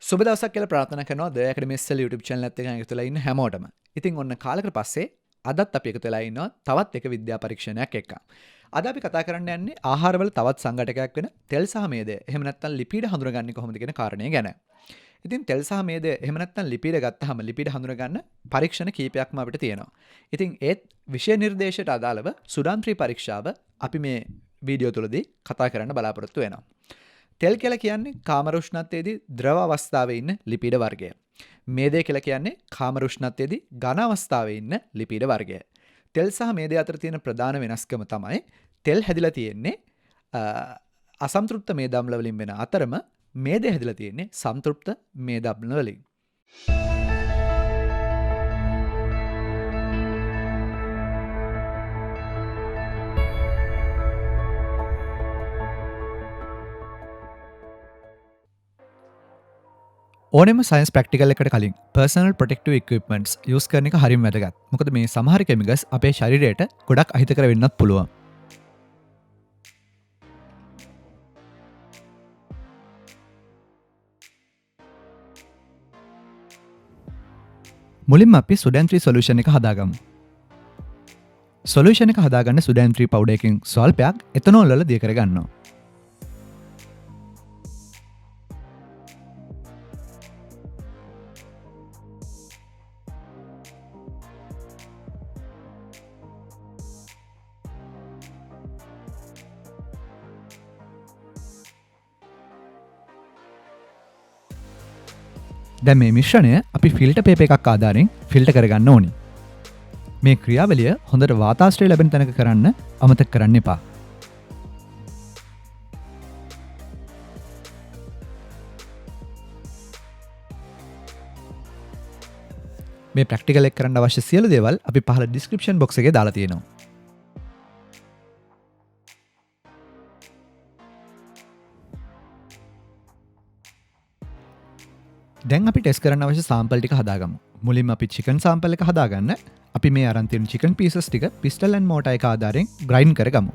සුබ දවසක් කියලා ප්‍රාර්ථනා කරනවා ද ඇකඩමි SL YouTube channel එකත් එක්ක එකතු වෙලා ඉන්න හැමෝටම. ඉතින් ඔන්න කාලයකට පස්සේ අදත් අපි එකතු වෙලා ඉන්නවා තවත් එක විද්‍යා පරීක්ෂණයක් එක්ක. අද අපි කතා කරන්න යන්නේ ආහාරවල තවත් සංඝටකයක් වෙන තෙල් සහ මේදය. එහෙම නැත්නම් ලිපිඩ හඳුනගන්නේ කොහොමද කියන කාරණේ ගැන. ඉතින් තෙල් සහ මේදය එහෙම නැත්නම් ලිපිඩ ගත්තාම ලිපිඩ හඳුනගන්න පරීක්ෂණ කීපයක්ම අපිට තියෙනවා. ඉතින් ඒත් විෂය නිර්දේශයට අදාළව සුඩාන්ත්‍රී පරීක්ෂාව අපි මේ වීඩියෝ තුලදී කතා කරන්න බලාපොරොත්තු වෙනවා. තෙල් කියලා කියන්නේ කාමර උෂ්ණත්වයේදී ද්‍රව අවස්ථාවේ ඉන්න ලිපිඩ වර්ගය. මේදය කියලා කියන්නේ කාමර උෂ්ණත්වයේදී ඝන අවස්ථාවේ ඉන්න ලිපිඩ වර්ගය. තෙල් සහ මේදය අතර තියෙන ප්‍රධාන වෙනස්කම තමයි තෙල් හැදිලා තියෙන්නේ අසම්තෘප්ත මේද අම්ල වලින් වෙන අතරම මේදය හැදිලා තියෙන්නේ සම්තෘප්ත මේද අම්ල වලින්. ඕනෙම සයින්ස් ප්‍රැක්ටිකල් එකට කලින් පර්සනල් ප්‍රොටෙක්ටිව් ඉක්විප්මන්ට්ස් යූස් කරන එක හරිම වැදගත්. මොකද මේ සමහර කෙමිකල්ස් අපේ ශරීරයට ගොඩක් අහිතකර වෙන්නත් පුළුවන්. මුලින්ම අපි සුඩැන් 3 සොලියුෂන් එක හදාගමු. සොලියුෂන් එක හදාගන්න සුඩැන් 3 පවුඩර් එකකින් ස්වල්පයක් එතනෝල් වල දිය කරගන්නවා. දැන් මේ මිශ්‍රණය අපි ෆිල්ටර් පේපර් එකක් ආධාරයෙන් ෆිල්ටර් කරගන්න ඕනි. මේ ක්‍රියාවලිය හොඳට වාතාශ්‍රය ලැබෙන තැනක කරන්න අමතක කරන්න එපා. මේ ප්‍රැක්ටිකල් එක කරන්න අවශ්‍ය සියලු දේවල් අපි පහළ ඩිස්ක්‍රිප්ෂන් බොක්ස් එකේ දාලා තියෙනවා. දැන් අපි ටෙස්ට් කරන්න අවශ්‍ය සාම්පල් ටික හදාගමු. මුලින්ම අපි චිකන් සාම්පල් එක හදාගන්න අපි මේ අරන් තියෙන චිකන් පීසස් ටික පිස්ටල් ඇන්ඩ් මෝටර් එක ආධාරයෙන් ග්‍රයින්ඩ් කරගමු.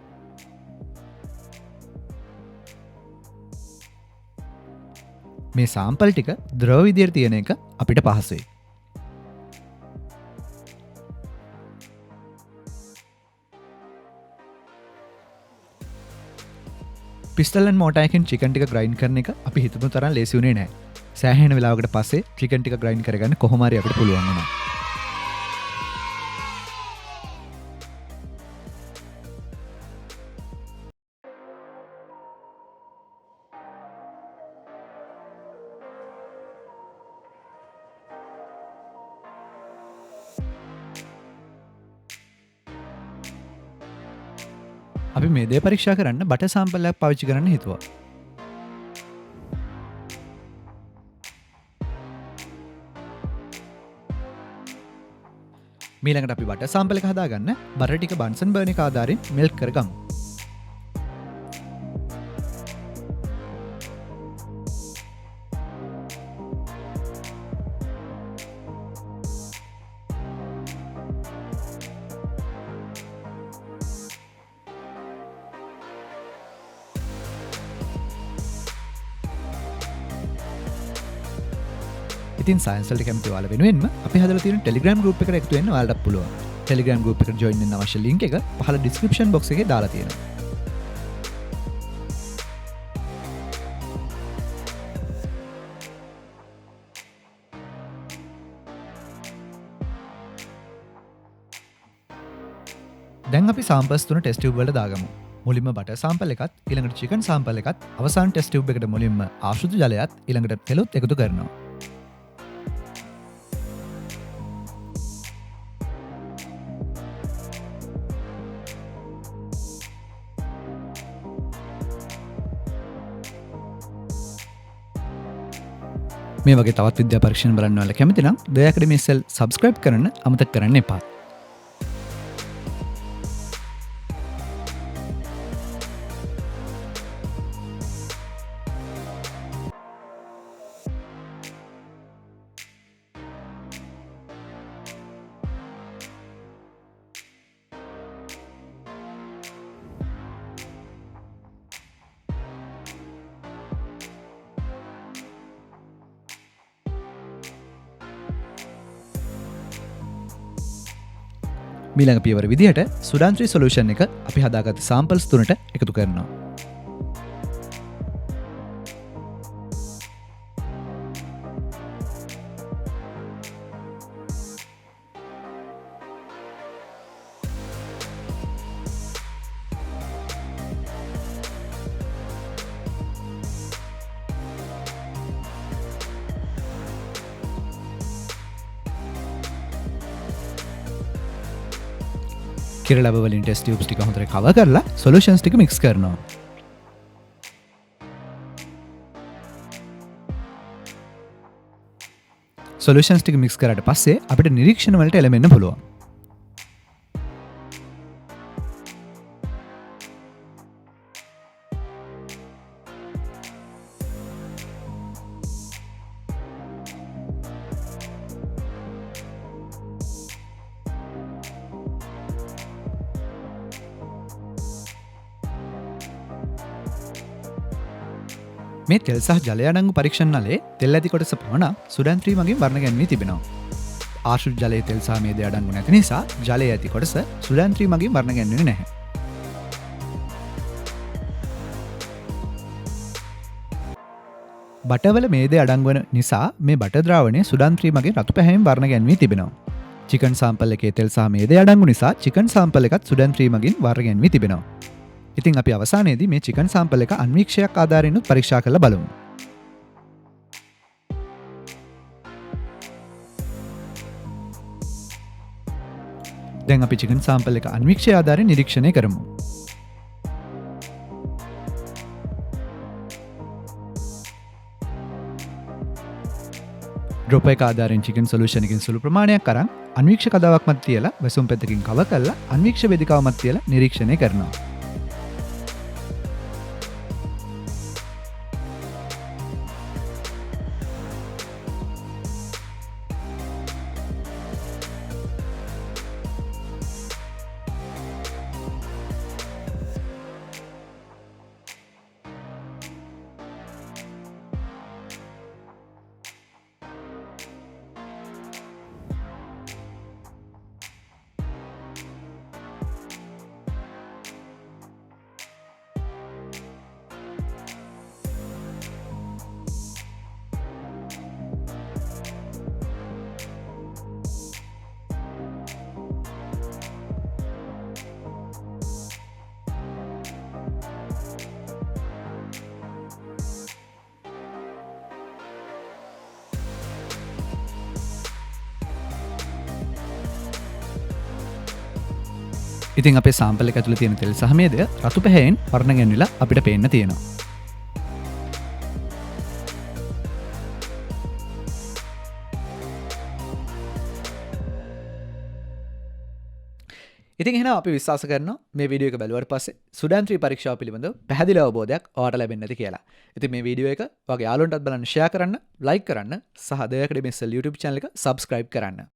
මේ සාම්පල් ටික ද්‍රව විදියට තියෙන එක අපිට පහසුයි. පිස්ටල් ඇන්ඩ් මෝටර් එකෙන් චිකන් ටික ග්‍රයින්ඩ් කරන එක අපි හිතපු තරම් ලේසි වුණේ නැහැ. සෑහෙන වෙලාවකට පස්සේ චිකන් ටික ග්‍රයින්ඩ් කරගන්න කොහොම හරි අපිට පුළුවන් වුණා. අපි මේ දේ පරීක්ෂා කරන්න බටර් සාම්පල් එකක් පාවිච්චි කරන්න හිතුවා. මීළඟට අපි බටර් සාම්පල් එක හදාගන්න බටර් ටික බන්සන් බර්න් එක ආධාරයෙන් මෙල්ට් කරගමු. ඉතින් සයන්ස් වලට කැමති ඔයාලා වෙනුවෙන්ම අපි හදලා තියෙන Telegram group එකට එකතු වෙන්න ඔයාලටත් පුළුවන්. Telegram group එකට join වෙන්න අවශ්‍ය link එක පහළ description box එකේ දාලා තියෙනවා. දැන් අපි samples තුන test tube වලට දාගමු. මුලින්ම butter sample එකත් ඊළඟට chicken sample එකත් අවසාන test tube එකට මුලින්ම ආශුද්ධ ජලයත් ඊළඟට තෙලුත් එකතු කරනවා. මේ වගේ තවත් විද්‍යා පරීක්ෂණ බලන්න ඔයාලා කැමති නම් The Academy SL subscribe කරන්න අමතක කරන්න එපා. මීළඟ පියවර විදිහට සුඩාන්ත්‍රී සොලියුෂන් එක අපි හදාගත්ත සාම්පල්ස් තුනට එකතු කරනවා. කිරලබ වලින් ටෙස්ට් ටියුබ්ස් ටික හොඳට කවර් කරලා සොලියුෂන්ස් ටික මික්ස් කරනවා. සොලියුෂන්ස් ටික මික්ස් කරාට පස්සේ අපිට නිරීක්ෂණ වලට එළඹෙන්න පුළුවන්. මේ තෙල් සහ ජලය අඩංගු පරීක්ෂණ නලයේ තෙල් ඇති කොටස පමණ සුඩැන්ත්‍රී මගින් වර්ණ ගැන්වී තිබෙනවා. ආශ්‍රිත ජලයේ තෙල් සහ මේදය අඩංගු නැති නිසා ජලය ඇති කොටස සුඩැන්ත්‍රී මගින් වර්ණ ගැන්වෙන්නේ නැහැ. බටවල මේදය අඩංගු වන නිසා මේ බට ද්‍රාවණය සුඩැන්ත්‍රී මගින් රතු පැහැයෙන් වර්ණ ගැන්වී තිබෙනවා. චිකන් සාම්පල් එකේ තෙල් සහ මේදය අඩංගු නිසා චිකන් සාම්පල් එකත් සුඩැන්ත්‍රී මගින් වර්ණ ගැන්වී තිබෙනවා. ඉතින් අපි අවසානයේදී මේ චිකන් සාම්පල් එක අන්වීක්ෂයක් ආධාරයෙන් පරීක්ෂා කරලා බලමු. දැන් අපි චිකන් සාම්පල් එක අන්වීක්ෂය ආධාරයෙන් නිරීක්ෂණය කරමු. ඩ්‍රොප් එක ආධාරයෙන් චිකන් සොලියුෂන් එකකින් සුළු ප්‍රමාණයක් අරන් අන්වීක්ෂ කදාවක් මත තියලා වැසුම් පෙත්තකින් කවර් කරලා අන්වීක්ෂ වේදිකාව මත තියලා නිරීක්ෂණය කරනවා. ඉතින් අපේ සාම්පල් එක ඇතුළේ තියෙන තෙල් සහ මේදය රතු පැහැයෙන් වර්ණ ගැන්විලා අපිට පේන්න තියෙනවා. ඉතින් එහෙනම් අපි විශ්වාස කරනවා මේ වීඩියෝ එක බැලුවාට පස්සේ සුඩැන්ත්‍රී පරීක්ෂාව පිළිබඳව පැහැදිලි අවබෝධයක් ඔයාලට ලැබෙන්න ඇති කියලා. ඉතින් මේ වීඩියෝ එක ඔයාගේ යාළුවන්ටත් බලන්න ෂෙයා කරන්න, ලයික් කරන්න සහ දයාකඩ මෙස්සල් YouTube channel එක subscribe කරන්න.